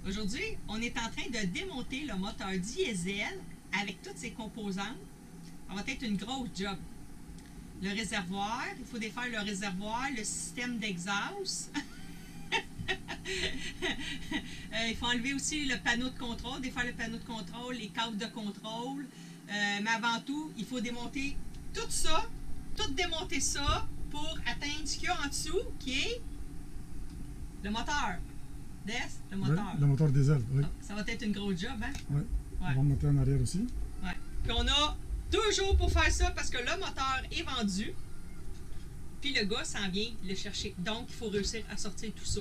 Aujourd'hui, on est en train de démonter le moteur diesel avec toutes ses composantes. Ça va être une grosse job. Le réservoir, il faut défaire le réservoir, le système d'exhaust. Il faut enlever aussi le panneau de contrôle, défaire le panneau de contrôle, les câbles de contrôle. Mais avant tout, il faut démonter tout ça, tout démonter ça pour atteindre ce qu'il y a en dessous, qui est le moteur. Le moteur. Oui, le moteur diesel, oui. Ça va être une grosse job, hein? Oui. Ouais. On va monter en arrière aussi. Ouais. Puis on a 2 jours pour faire ça parce que le moteur est vendu. Puis le gars s'en vient le chercher. Donc, il faut réussir à sortir tout ça.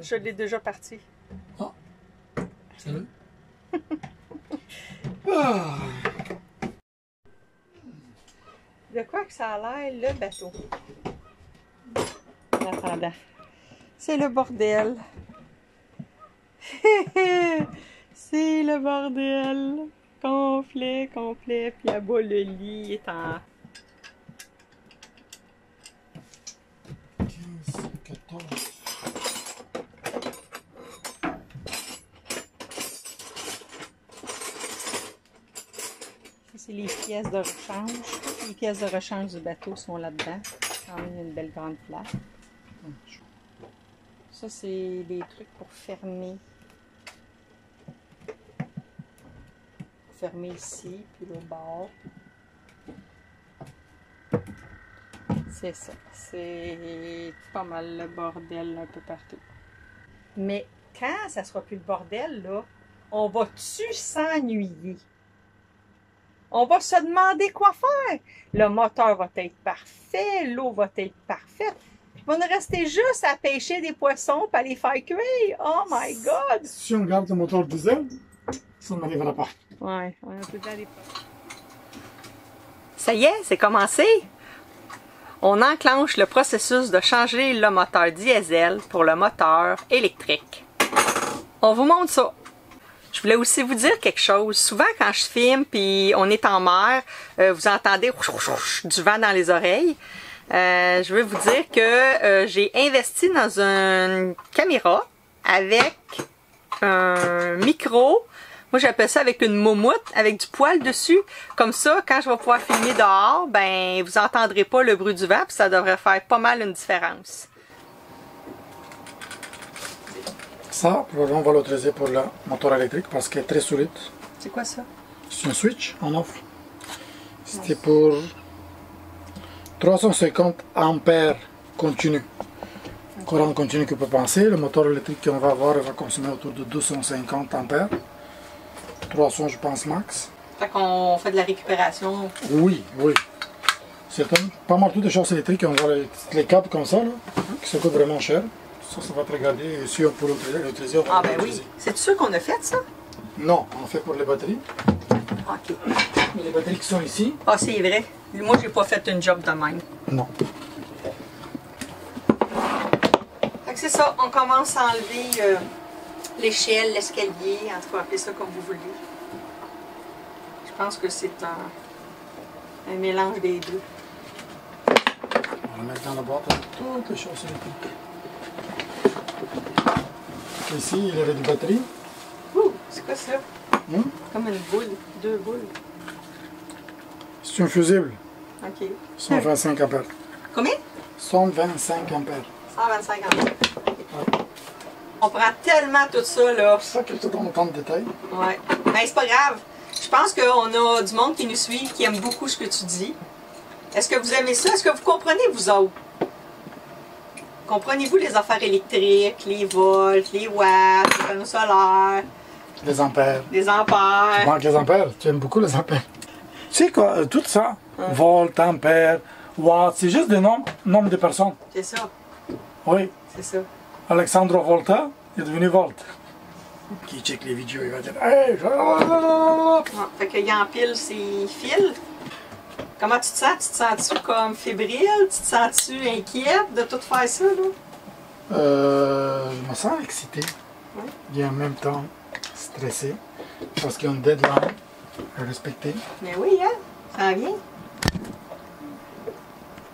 Je l'ai déjà parti. Ah, salut. Ah. De quoi que ça a l'air, le bateau? En attendant. C'est le bordel. C'est le bordel. Complet, complet. Puis là-bas, le lit est en... 15, 14... C'est les pièces de rechange. Les pièces de rechange du bateau sont là-dedans. Quand même une belle grande place. Ça, c'est des trucs pour fermer. Fermer ici, puis le bord. C'est ça. C'est pas mal le bordel un peu partout. Mais quand ça sera plus le bordel, là, on va-tu s'ennuyer? On va se demander quoi faire. Le moteur va être parfait, l'eau va être parfaite. Puis on va rester juste à pêcher des poissons et à les faire cuire. Oh my God! Si on garde le moteur diesel, ça n'arrivera pas. Ouais, on a tout dans les poches. Ça y est, c'est commencé. On enclenche le processus de changer le moteur diesel pour le moteur électrique. On vous montre ça. Je voulais aussi vous dire quelque chose. Souvent, quand je filme puis on est en mer, vous entendez du vent dans les oreilles. Je veux vous dire que j'ai investi dans une caméra avec un micro. Moi, j'appelle ça avec une moumoute, avec du poil dessus. Comme ça, quand je vais pouvoir filmer dehors, ben vous entendrez pas le bruit du vent, puis ça devrait faire pas mal une différence. Ça, on va l'utiliser pour le moteur électrique parce qu'il est très solide. C'est quoi ça? C'est un switch en offre. C'était pour 350 ampères continu. Courant continu que peut penser. Le moteur électrique qu'on va avoir va consommer autour de 250 ampères. 300 je pense max. Fait qu'on fait de la récupération. Oui, oui. C'est pas mal toutes les choses électriques. On voit les câbles comme ça, là, qui se coûtent vraiment cher. Ça va te regarder si on peut l'utiliser. Ah ben oui. C'est sûr qu'on a fait ça? Non, on fait pour les batteries. OK. Mais les batteries qui sont ici. Ah, c'est vrai. Moi, j'ai pas fait une job de même. Non. Fait que c'est ça. On commence à enlever l'échelle, l'escalier. En tout cas, appelez ça comme vous voulez. Je pense que c'est un mélange des deux. On va mettre dans la boîte avec toutes les choses électriques. Ici, il y avait des batteries. Ouh, c'est quoi ça? Comme une boule, 2 boules. C'est un fusible. OK. 125 ampères. Combien? 125 ampères. 125 ampères. On prend tellement tout ça, là. C'est ça que tu donnes autant de détails. Ouais. Mais c'est pas grave. Je pense qu'on a du monde qui nous suit, qui aime beaucoup ce que tu dis. Est-ce que vous aimez ça? Est-ce que vous comprenez, vous autres? Comprenez-vous les affaires électriques, les volts, les watts, les panneaux solaires? Les ampères. Les ampères. Tu manques les ampères? Tu aimes beaucoup les ampères. Tu sais quoi, tout ça, volt, ampères, watts, c'est juste des nombres de personnes. C'est ça. Oui. C'est ça. Alexandro Volta est devenu Volt. Qui check les vidéos, il va dire Hey! Fait qu'il empile ses fils. Comment tu te sens? Tu te sens-tu comme fébrile? Tu te sens-tu inquiète de tout faire ça, là? Je me sens excité. Et en même temps stressé. Parce qu'il y a une deadline à respecter. Mais oui, hein? Ça en vient.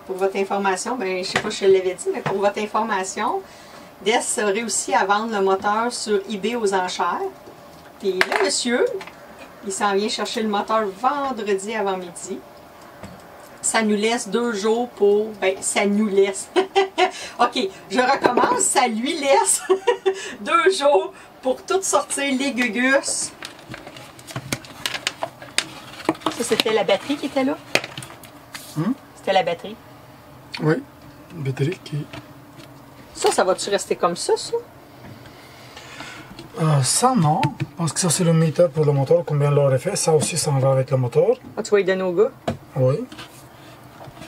Pour votre information, ben, je sais pas si je l'avais dit, mais pour votre information, Des a réussi à vendre le moteur sur eBay aux enchères. Puis le monsieur, il s'en vient chercher le moteur vendredi avant midi. Ça nous laisse 2 jours pour... Ben, ça nous laisse. OK, je recommence. Ça lui laisse 2 jours pour tout sortir les gugus. Ça, c'était la batterie qui était là? C'était la batterie. Oui, une batterie qui... Ça va-tu rester comme ça, ça? Ça, non. Parce que ça, c'est le meter pour le moteur, combien l'aurait fait. Ça aussi, ça en va avec le moteur. Ah, tu vas y donner au gars? Oui.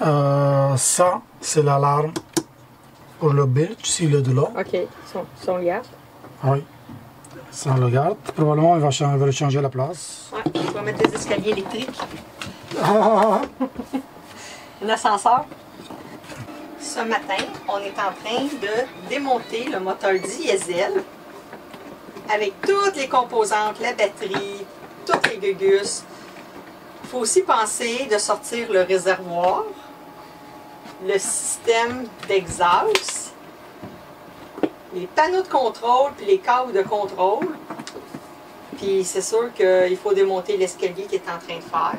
Ça, c'est l'alarme pour le birch, s'il est de là. OK, si on le garde. Oui. Ça, on le garde. Probablement, il va le changer la place. Ouais, tu vas mettre des escaliers électriques. Ah, Un ascenseur. Ce matin, on est en train de démonter le moteur diesel avec toutes les composantes, la batterie, toutes les gugus. Il faut aussi penser de sortir le réservoir, le système d'exhaust, les panneaux de contrôle puis les câbles de contrôle. Puis c'est sûr qu'il faut démonter l'escalier qu'il est en train de faire.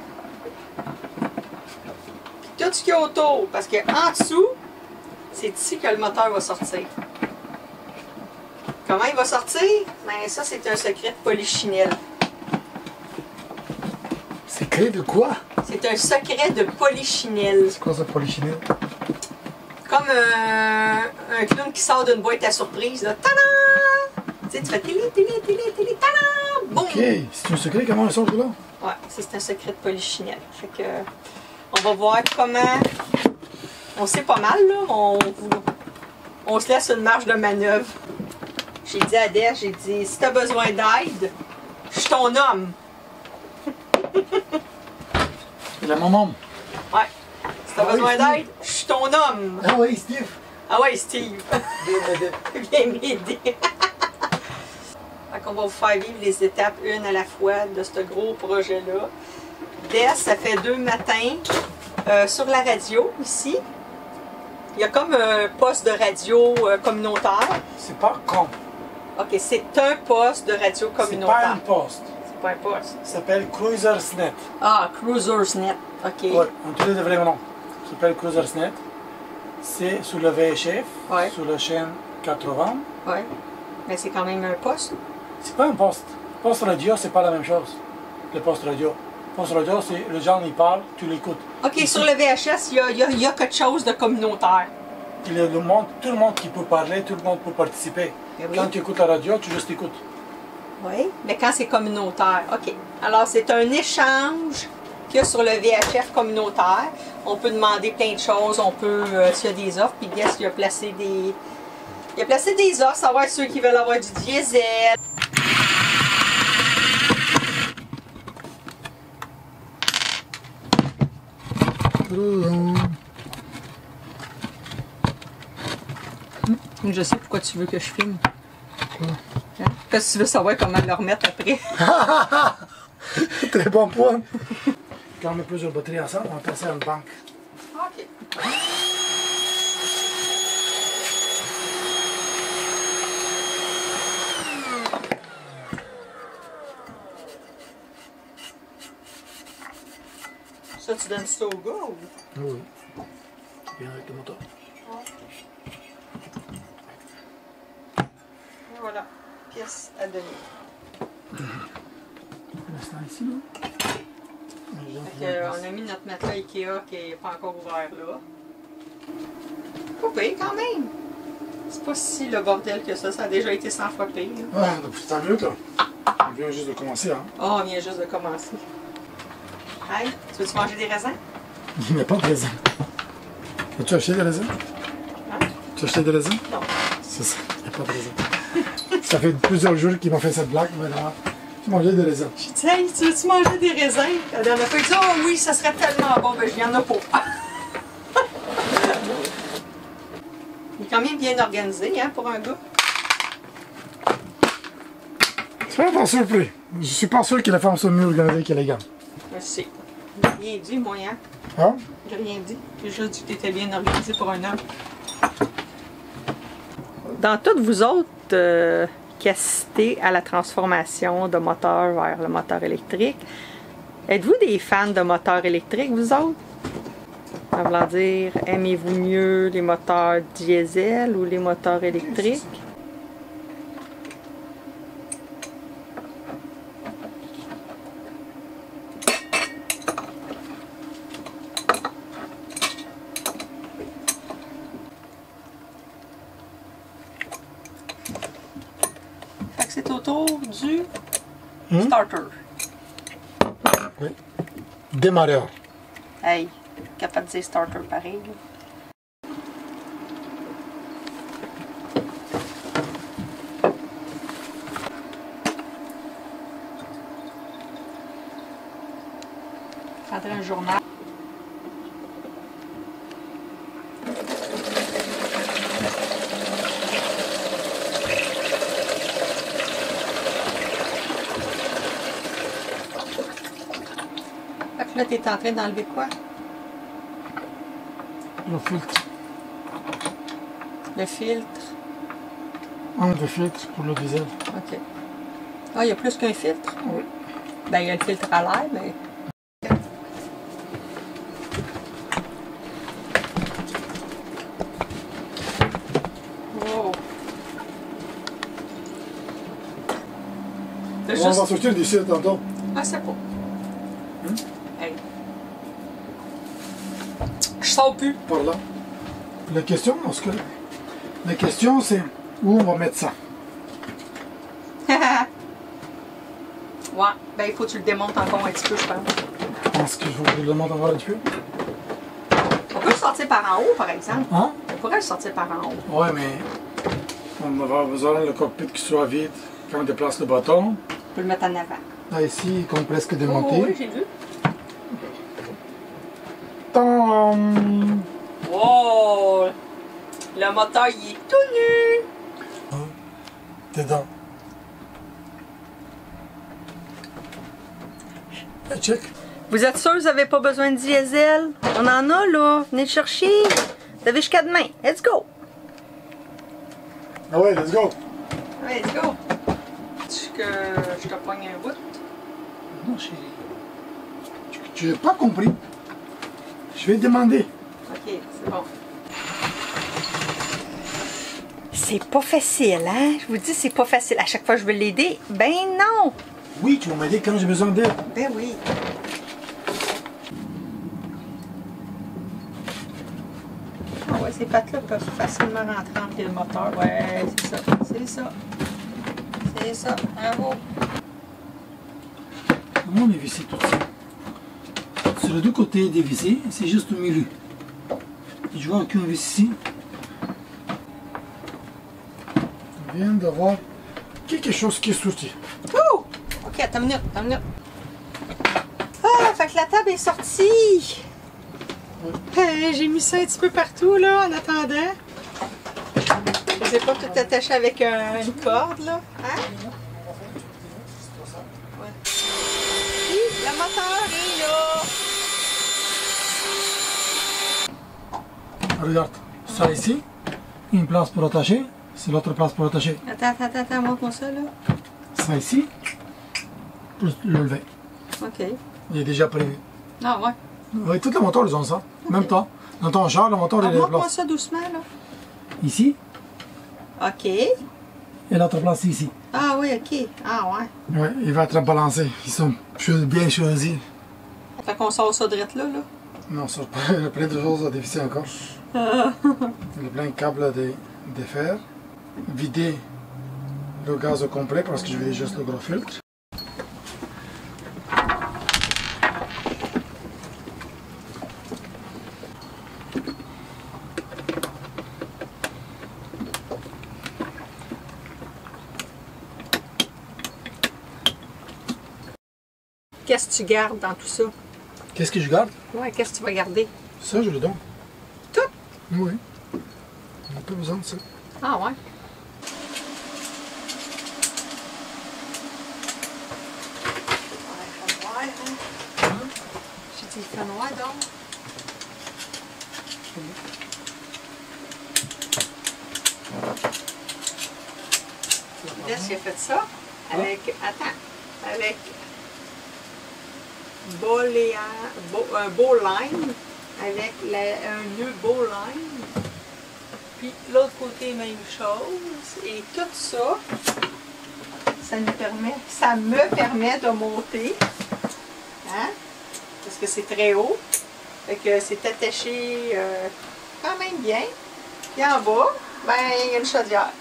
Puis tout ce qu'il y a autour, parce qu'en dessous, c'est ici que le moteur va sortir. Comment il va sortir? Ben ça, c'est un secret de polichinelle. secret de quoi? C'est un secret de polichinelle. C'est quoi ça, polichinelle? Comme un clown qui sort d'une boîte à surprise. Là. Tadam! Tu sais, tu fais télé, tadam! Boum! Ok, c'est un secret, comment il sort de là? Ouais, c'est un secret de polichinelle. Fait que, on va voir comment... On sait pas mal, là. On se laisse une marge de manœuvre. J'ai dit à Des, j'ai dit, si t'as besoin d'aide, je suis ton homme. Il a mon nom. Ouais. Si t'as besoin oui, d'aide, je suis ton homme. Ah oui, Steve. Ah ouais, Steve. Viens m'aider. Fait qu'on va vous faire vivre les étapes une à la fois de ce gros projet-là. Des, ça fait 2 matins sur la radio, ici. Il y a comme un poste de radio communautaire. C'est pas con. OK, c'est un poste de radio C'est communautaire. pas un poste. C'est pas un poste. Ça s'appelle Cruisersnet. Ah, Cruisersnet. OK. Oui, on te dit le vrai nom. Ça s'appelle Cruisersnet. C'est sur le VHF, Ouais. sur la chaîne 80. Oui. Mais c'est quand même un poste. C'est pas un poste. Poste radio, c'est pas la même chose. Le poste radio. Poste radio, c'est le gens y parlent, tu l'écoutes. OK, ici, sur le VHS, il y a quelque chose de communautaire. Tout le monde qui peut parler, tout le monde peut participer. Oui. Quand tu écoutes la radio, tu juste écoutes. Oui, mais quand c'est communautaire. OK. Alors, c'est un échange qu'il y a sur le VHF communautaire. On peut demander plein de choses. On peut, s'il y a des offres, puis Guess, il a placé des... Il a placé des offres, savoir ceux qui veulent avoir du diesel. Je sais pourquoi tu veux que je filme. Quoi? Hein? Parce que tu veux savoir comment le remettre après. Très bon point. Quand on met plusieurs batteries ensemble, on va passer à une banque. OK. Ça, tu donnes ça au gars ou? Oui. Bien avec le moteur. Et voilà. Pièce à donner. L'instant ici, là. On a mis notre matelas Ikea qui n'est pas encore ouvert là. Pas pire quand même. C'est pas si le bordel que ça a déjà été 100 fois pire. Ouais, depuis 5 minutes, là. On vient juste de commencer, hein. Oh, on vient juste de commencer. Hey, tu veux-tu manger des raisins? Il n'y a pas de raisin. As-tu acheté des raisins? Hein? Tu as acheté des raisins? Non. C'est ça, il n'y a pas de raisin. Ça fait plusieurs jours qu'il m'a fait cette blague, mais là, tu mangeais des raisins. J'ai dit, hey, tu veux-tu manger des raisins? La dernière fois, il dit, oh oui, ça serait tellement bon, ben je viens en pas. Il est quand même bien organisé, hein, pour un gars. Tu vas être surpris. Je suis pas sûr que les femmes sont mieux organisées que les gars. Je sais. J'ai rien dit, moi, hein? Hein? J'ai rien dit. J'ai juste dit que tu étais bien organisé pour un homme. Dans toutes vous autres qui assistez à la transformation de moteur vers le moteur électrique, êtes-vous des fans de moteurs électriques, vous autres? En voulant dire, aimez-vous mieux les moteurs diesel ou les moteurs électriques? Fait que c'est autour du starter. Oui. Démarreur. Hey, capable de dire starter pareil. Là. Je prendrai un journal. Fait que là, tu es en train d'enlever quoi? Le filtre. Le filtre. Un filtre pour le diesel. OK. Ah, il y a plus qu'un filtre? Oui. Ben, il y a le filtre à l'air, mais... Wow. On va sortir d'ici tantôt. Ah, c'est pas. Hey. Je sors plus. Par là. La question, la question c'est où on va mettre ça. Ouais, ben il faut que tu le démontes encore un petit peu, je pense. Je pense qu'il faut que je le monte encore un petit peu. On peut le sortir par en haut, par exemple. Hein? On pourrait le sortir par en haut. Ouais, mais on va avoir besoin le cockpit qui soit vide quand on déplace le bâton. On peut le mettre en avant. Là, ici, il est presque Oh, démonté. oui, j'ai vu. Tam! Wow! Le moteur, il est tout nu! Dedans. Check. Vous êtes sûr que vous n'avez pas besoin de diesel? On en a, là. Venez le chercher. Vous avez jusqu'à demain. Let's go! Ah ouais, let's go. Ouais, let's go! Est-ce que je te pogne un bout? Non, chérie. Tu n'as pas compris. Je vais demander. Ok, c'est bon. C'est pas facile, hein? Je vous dis, c'est pas facile. À chaque fois, je veux l'aider. Ben non! Oui, tu vas m'aider quand j'ai besoin d'aide. Ben oui. Ah ouais, ces pattes-là peuvent facilement rentrer entre le moteur. Ouais, c'est ça. C'est ça. C'est ça. Bravo. Comment on est vissé tout ça? Sur les deux côtés des vissés, c'est juste au milieu. Et je vois aucun vis ici. On vient d'avoir quelque chose qui est sorti. Ouh! Ok, attends une minute, Ah, fait que la table est sortie! Hey, j'ai mis ça un petit peu partout, là, en attendant. Je sais pas tout attaché avec une corde, là. Hein? Ouais. Oui, le moteur est là! Regarde, ça ici, une place pour attacher, c'est l'autre place pour attacher. Attends, montre-moi ça, là. Ça ici, plus le lever. Ok. Il est déjà prévu. Ah, ouais. Oui, tous les moteurs, ils ont ça. Même toi. Dans ton char, le moteur, il est Montre-moi place. ça doucement, là. Ici, Ok. et l'autre place ici. Ah, oui, ok. Ah, ouais. Oui, il va être balancé. Ils sont bien choisis. Fait qu'on sort ça direct là, là. Non, ça, il y a plein de choses à dévisser encore. Il y a plein de câbles à défaire. Vider le gaz au complet parce que je vais juste le gros filtre. qu'est-ce que tu gardes dans tout ça? Qu'est-ce que je garde? Ouais, qu'est-ce que tu vas garder? Ça, je le donne. Tout? Oui. On n'a pas besoin de ça. Ah ouais? J'ai dit, il fait noir donc. Jess, il a fait ça avec, avec un bowline, avec un nœud bowline. Puis l'autre côté, même chose. Et tout ça, ça me permet de monter. Hein? Parce que c'est très haut. Fait que c'est attaché quand même bien. Puis en bas, ben, il y a une chaudière.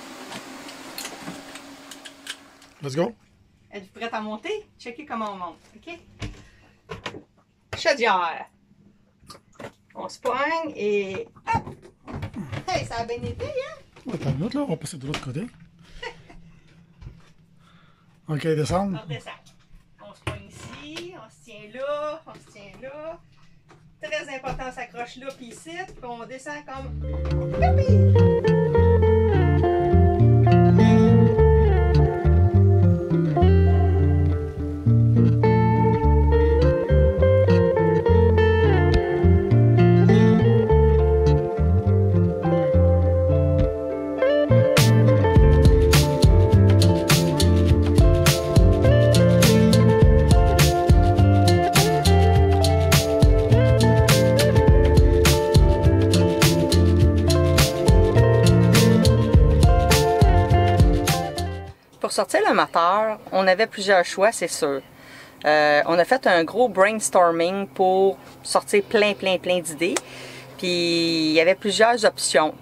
Let's go. Êtes-vous prête à monter? Checkez comment on monte, OK? Chaudière. On se poigne et hop! Hey, ça a bien été, hein? Ouais, t'as une autre là, on va passer de l'autre côté. OK, descendre. On descend. On se poigne ici, on se tient là, on se tient là. Très important, on s'accroche là, puis ici, puis on descend comme... Youpi! Pour sortir le moteur, on avait plusieurs choix, c'est sûr. On a fait un gros brainstorming pour sortir plein d'idées. Puis il y avait plusieurs options.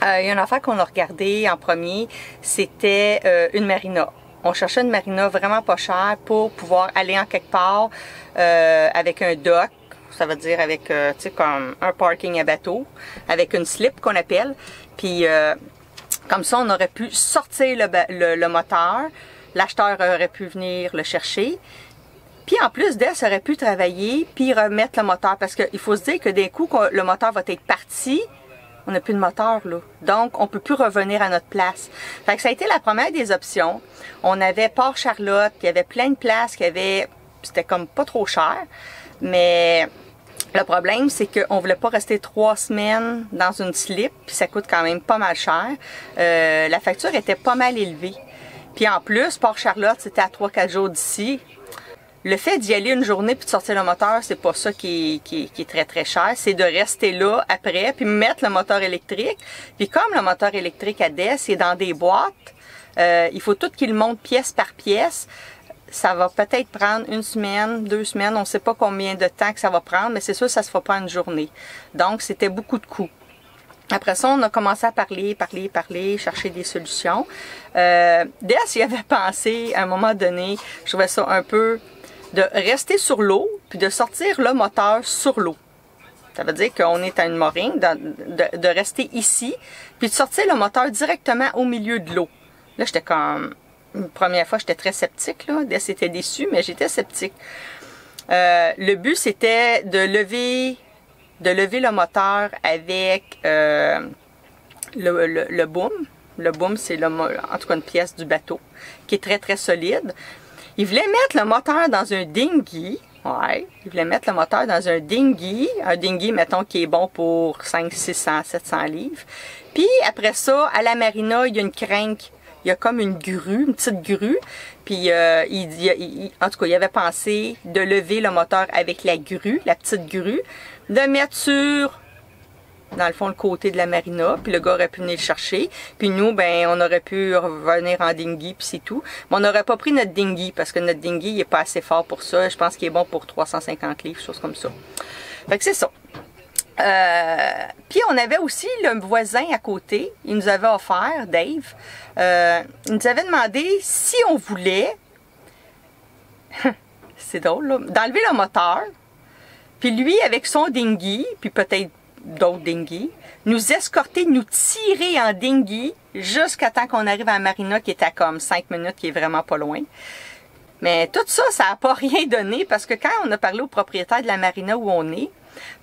Il y a une affaire qu'on a regardée en premier, c'était une marina. On cherchait une marina vraiment pas chère pour pouvoir aller en quelque part avec un dock. Ça veut dire avec, tu sais, comme un parking à bateau, avec une slip qu'on appelle. Puis comme ça, on aurait pu sortir le moteur. L'acheteur aurait pu venir le chercher. Puis en plus, Des aurait pu travailler puis remettre le moteur. Parce qu'il faut se dire que d'un coup, le moteur va être parti, on n'a plus de moteur, là. Donc, on peut plus revenir à notre place. Fait que ça a été la première des options. On avait Port-Charlotte, il y avait plein de places, c'était comme pas trop cher. Mais le problème, c'est qu'on voulait pas rester 3 semaines dans une slip, puis ça coûte quand même pas mal cher. La facture était pas mal élevée. Puis en plus, Port-Charlotte, c'était à 3-4 jours d'ici. Le fait d'y aller une journée puis de sortir le moteur, c'est pas ça qui est très cher. C'est de rester là après, puis mettre le moteur électrique. Puis comme le moteur électrique à Des est dans des boîtes, il faut tout qu'il monte pièce par pièce. Ça va peut-être prendre 1 semaine, 2 semaines, on ne sait pas combien de temps que ça va prendre, mais c'est sûr que ça ne se fera pas en une journée. Donc, c'était beaucoup de coûts. Après ça, on a commencé à parler, chercher des solutions. Des y avait pensé, à un moment donné, je trouvais ça un peu de rester sur l'eau, puis de sortir le moteur sur l'eau. Ça veut dire qu'on est à une moringue, de rester ici, puis de sortir le moteur directement au milieu de l'eau. Là, j'étais comme... Une première fois, j'étais très sceptique, là. Des était déçu, mais j'étais sceptique. Le but, c'était de lever le moteur avec le boom. Le boom, c'est en tout cas une pièce du bateau qui est très solide. Il voulait mettre le moteur dans un dinghy. Ouais, il voulait mettre le moteur dans un dinghy, mettons, qui est bon pour 500, 600, 700 livres. Puis après ça, à la marina, il y a une crinque. Il y a comme une grue, une petite grue. Puis en tout cas, il avait pensé de lever le moteur avec la grue, la petite grue, de mettre sur, dans le fond, le côté de la marina. Puis le gars aurait pu venir le chercher. Puis nous, ben, on aurait pu revenir en dinghy, puis c'est tout. Mais on n'aurait pas pris notre dinghy, parce que notre dinghy, il n'est pas assez fort pour ça. Je pense qu'il est bon pour 350 livres, choses comme ça. Fait que c'est ça. Puis on avait aussi le voisin à côté, il nous avait offert, Dave, il nous avait demandé si on voulait, c'est drôle là, d'enlever le moteur, puis lui avec son dinghy, puis peut-être d'autres dinghy, nous escorter, nous tirer en dinghy jusqu'à temps qu'on arrive à la marina qui est à comme 5 minutes, qui est vraiment pas loin. Mais tout ça, ça n'a pas rien donné parce que quand on a parlé au propriétaire de la marina où on est,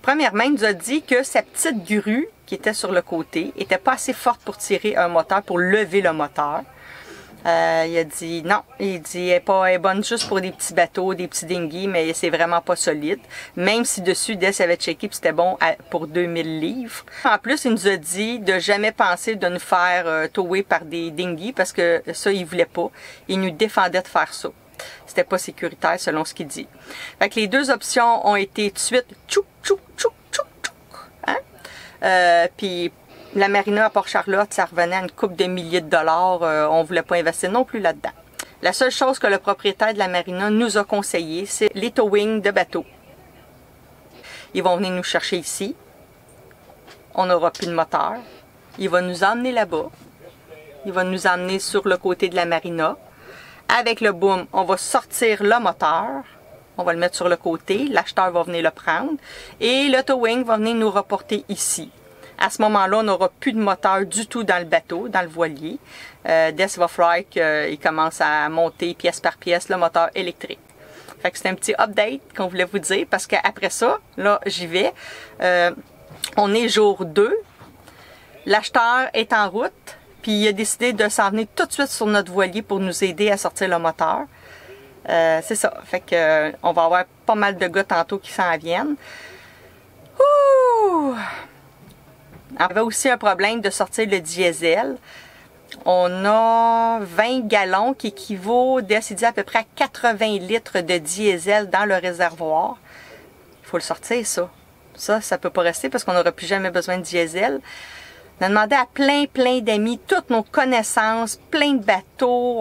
premièrement, il nous a dit que sa petite grue qui était sur le côté était pas assez forte pour tirer un moteur, pour lever le moteur. Il a dit non, il dit elle est bonne juste pour des petits bateaux, des petits dinghies, mais c'est vraiment pas solide. Même si dessus, Des avait checké puis c'était bon pour 2000 livres. En plus, il nous a dit de jamais penser de nous faire tower par des dinghies parce que ça, il voulait pas. Il nous défendait de faire ça. C'était pas sécuritaire selon ce qu'il dit. Fait que les deux options ont été tout de suite tchouk, tchouk, tchouk, tchouk, tchouk. Hein? Puis la marina à Port-Charlotte, ça revenait à une couple de milliers de dollars. On voulait pas investir non plus là-dedans. La seule chose que le propriétaire de la marina nous a conseillé, c'est les towing de bateaux. Ils vont venir nous chercher ici. On n'aura plus de moteur. Il va nous emmener là-bas. Il va nous emmener sur le côté de la marina. Avec le boom, on va sortir le moteur. On va le mettre sur le côté. L'acheteur va venir le prendre. Et le towing va venir nous reporter ici. À ce moment-là, on n'aura plus de moteur du tout dans le bateau, dans le voilier. Des va falloir qu'il commence à monter pièce par pièce le moteur électrique. Fait que c'est un petit update qu'on voulait vous dire parce qu'après ça, là, j'y vais. On est jour 2. L'acheteur est en route. Puis il a décidé de s'en venir tout de suite sur notre voilier pour nous aider à sortir le moteur. C'est ça. Fait que on va avoir pas mal de gars tantôt qui s'en viennent. Ouh! On avait aussi un problème de sortir le diesel. On a 20 gallons qui équivaut, décidé à peu près à 80 litres de diesel dans le réservoir. Il faut le sortir, ça. Ça peut pas rester parce qu'on n'aura plus jamais besoin de diesel. On a demandé à plein d'amis, toutes nos connaissances, plein de bateaux.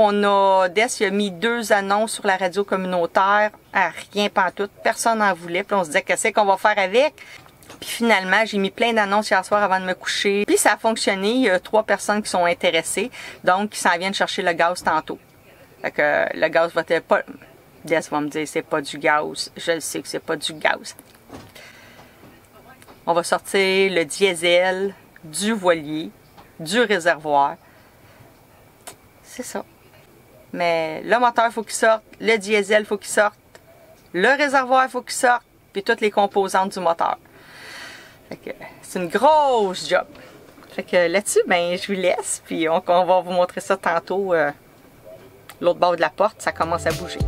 Des a mis 2 annonces sur la radio communautaire. Rien pantoute, personne n'en voulait. Puis on se disait, qu'est-ce qu'on va faire avec? Puis finalement, j'ai mis plein d'annonces hier soir avant de me coucher. Puis ça a fonctionné. Il y a 3 personnes qui sont intéressées. Donc, qui s'en viennent chercher le gaz tantôt. Fait que le gaz va être pas... Des va me dire, c'est pas du gaz. Je le sais que c'est pas du gaz. On va sortir le diesel du voilier, du réservoir. C'est ça. Mais le moteur, il faut qu'il sorte. Le diesel, il faut qu'il sorte. Le réservoir, il faut qu'il sorte. Puis toutes les composantes du moteur. C'est une grosse job. Fait que là-dessus, ben, je vous laisse. Puis on va vous montrer ça tantôt. L'autre bord de la porte, ça commence à bouger.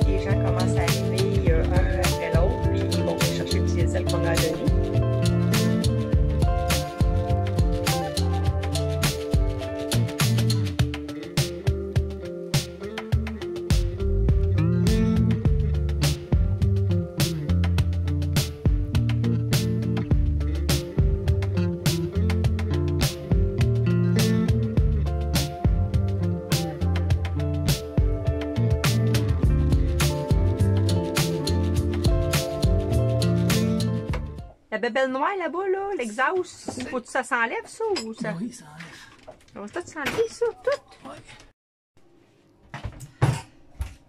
Les gens commencent à arriver un peu après l'autre, puis ils vont chercher le diesel qu'on a donné. La bébelle noire là-bas, là, l'exhaust, faut que ça s'enlève ça ou ça? Oui, ça enlève. On va tout s'enlever ça, tout? Oui.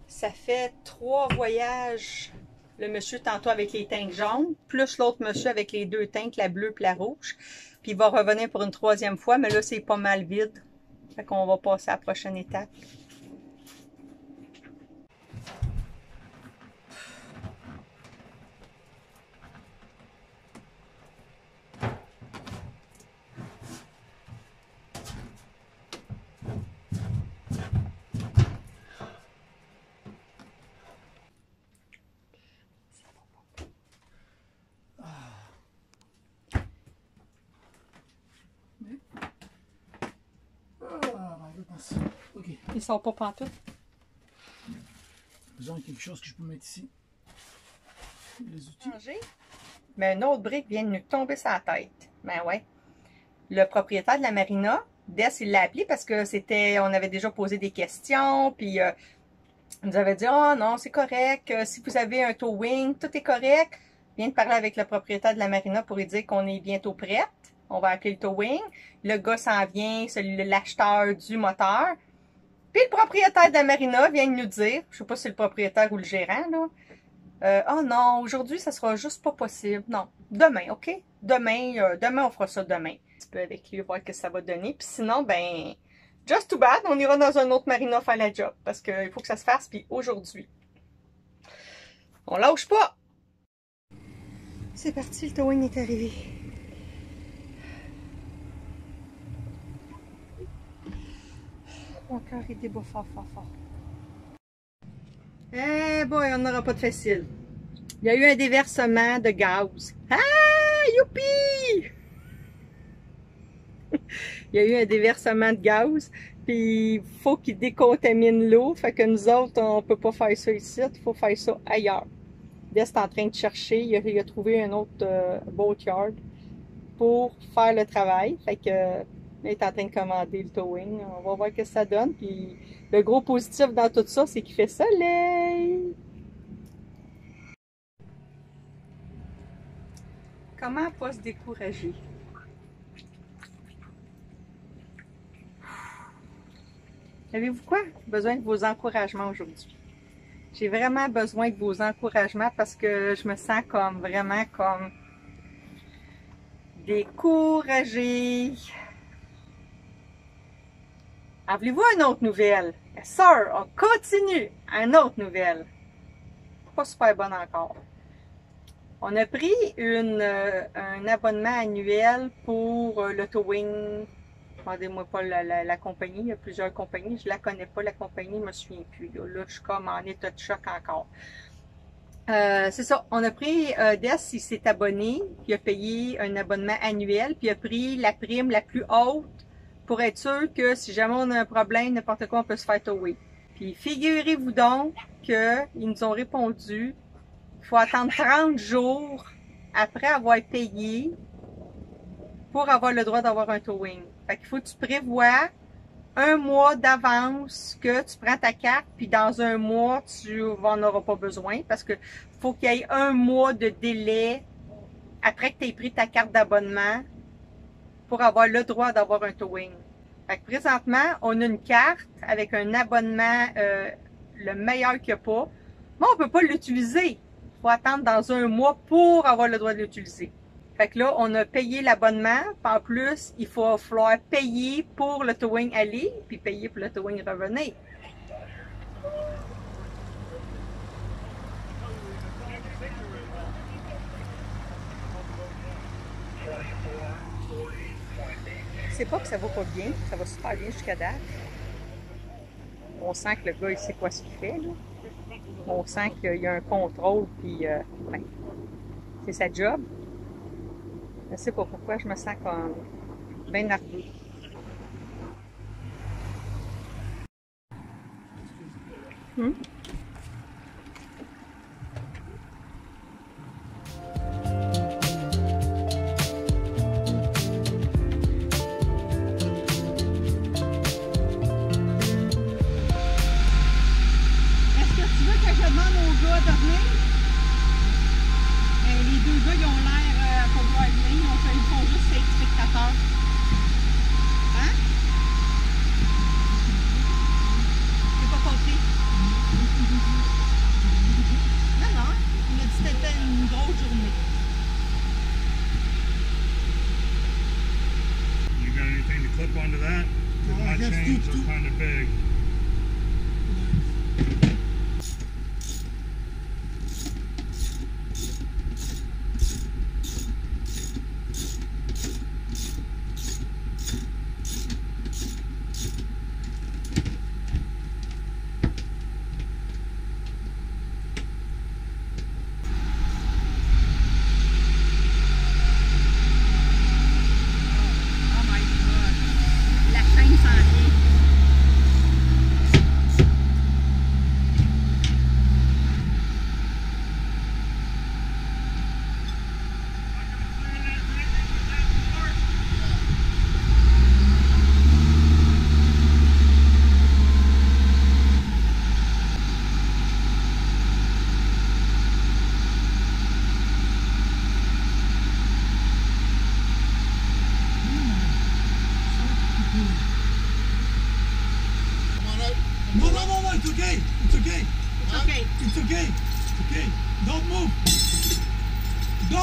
Ça fait 3 voyages. Le monsieur tantôt avec les teintes jaunes, plus l'autre monsieur avec les 2 teintes, la bleue et la rouge. Puis il va revenir pour une 3e fois, mais là c'est pas mal vide. Fait qu'on va passer à la prochaine étape. Ok. Ils sont pas pantoute. Besoin de quelque chose que je peux mettre ici. Les outils. Mais une autre brique vient de nous tomber sur la tête. Ben ouais. Le propriétaire de la marina, Des, il l'a appelé parce que on avait déjà posé des questions, puis Ils nous avaient dit, oh non, c'est correct, si vous avez un towing, tout est correct. Je viens de parler avec le propriétaire de la marina pour lui dire qu'on est bientôt prête. On va appeler le towing. Le gars s'en vient, l'acheteur du moteur. Puis le propriétaire de la marina vient de nous dire, je sais pas si c'est le propriétaire ou le gérant, là. Oh non, aujourd'hui, ça sera juste pas possible. Non, demain, OK? Demain, on fera ça demain. Un petit peu avec lui, voir ce que ça va donner. Puis sinon, ben, just too bad, on ira dans un autre marina faire la job. Parce qu'il faut que ça se fasse, puis aujourd'hui. On lâche pas! C'est parti, le towing est arrivé. Mon cœur est débat fort. Eh boy, on n'aura pas de facile. Il y a eu un déversement de gaz. Ah, youpi! Il y a eu un déversement de gaz, puis il faut qu'il décontamine l'eau. Fait que nous autres, on peut pas faire ça ici, il faut faire ça ailleurs. Des est en train de chercher, il a trouvé un autre boatyard pour faire le travail. Fait que il est en train de commander le towing. On va voir ce que ça donne. Puis le gros positif dans tout ça, c'est qu'il fait soleil. Comment pas se décourager? Savez-vous quoi? J'ai besoin de vos encouragements aujourd'hui. J'ai vraiment besoin de vos encouragements parce que je me sens comme vraiment comme découragée. En voulez-vous une autre nouvelle? Yes, sir, on continue. Une autre nouvelle. Pas super bonne encore. On a pris un abonnement annuel pour le towing. Demandez-moi pas la compagnie. Il y a plusieurs compagnies. Je la connais pas, la compagnie. Je me souviens plus. Là, je suis comme en état de choc encore. C'est ça. On a pris, Des, il s'est abonné. Il a payé un abonnement annuel. Puis il a pris la prime la plus haute pour être sûr que si jamais on a un problème, n'importe quoi, on peut se faire tower. Puis figurez-vous donc qu'ils nous ont répondu qu'il faut attendre 30 jours après avoir payé pour avoir le droit d'avoir un towing. Fait qu'il faut que tu prévois un mois d'avance que tu prends ta carte, puis dans un mois, tu n'en auras pas besoin parce que faut qu'il y ait un mois de délai après que tu aies pris ta carte d'abonnement pour avoir le droit d'avoir un towing. Fait que présentement, on a une carte avec un abonnement le meilleur qu'il n'y a pas, mais on ne peut pas l'utiliser. Il faut attendre dans un mois pour avoir le droit de l'utiliser. Fait que là, on a payé l'abonnement, en plus, il va falloir payer pour le towing aller, puis payer pour le towing revenir. C'est pas que ça va pas bien, ça va super bien jusqu'à date. On sent que le gars, il sait quoi ce qu'il fait, là. On sent qu'il y a un contrôle, puis ben, c'est sa job. Je ne sais pas pourquoi, je me sens comme bien nerveux.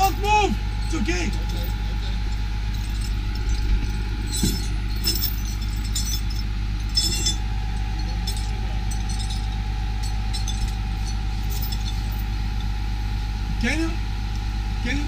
Don't move! It's okay. Can you? Can you?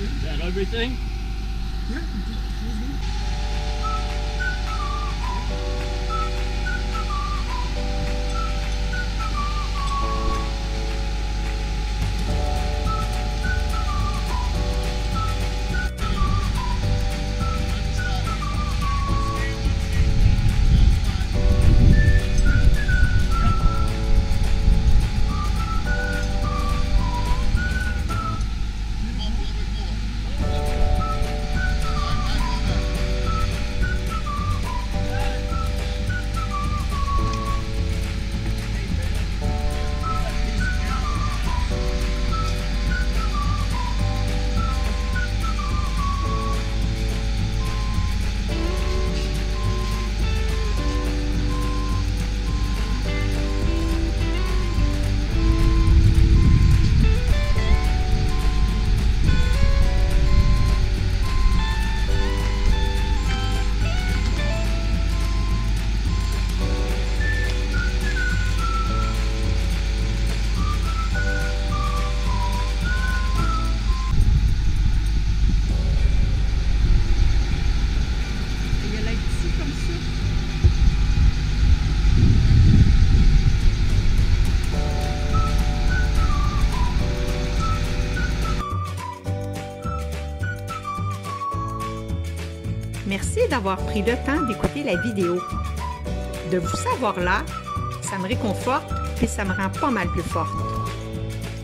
Is that everything? Yeah. Merci d'avoir pris le temps d'écouter la vidéo. De vous savoir là, ça me réconforte et ça me rend pas mal plus forte.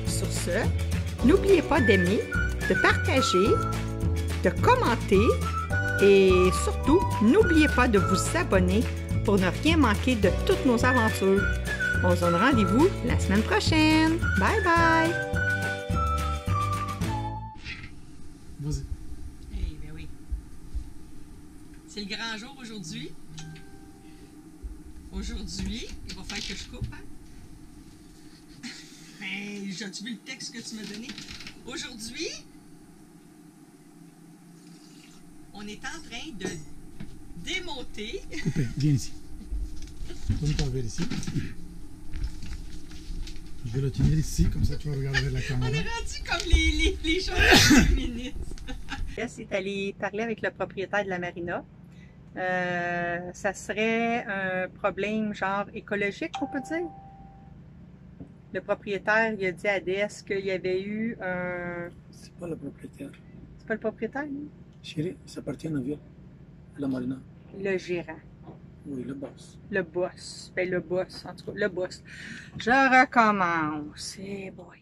Sur ce, n'oubliez pas d'aimer, de partager, de commenter et surtout, n'oubliez pas de vous abonner pour ne rien manquer de toutes nos aventures. On se donne rendez-vous la semaine prochaine. Bye bye! Vas-y. Eh bien oui. C'est le grand jour aujourd'hui. Aujourd'hui, il va falloir que je coupe. Hein? Hey, as-tu vu le texte que tu m'as donné? Aujourd'hui, on est en train de démonter. Coupé, viens ici. Donne-toi vers ici. Je vais le tenir ici, comme ça tu vas regarder la On caméra. est rendu comme les choses féministes. Jess est allé parler avec le propriétaire de la marina. Ça serait un problème genre écologique, on peut dire. Le propriétaire, il a dit à Des qu'il y avait eu un... C'est pas le propriétaire. C'est pas le propriétaire, lui? Chérie, ça appartient à Vieux, à la marina. Le gérant. Oui, le boss. Le boss. Ben, le boss, en tout cas, le boss. Je recommence. Eh boy.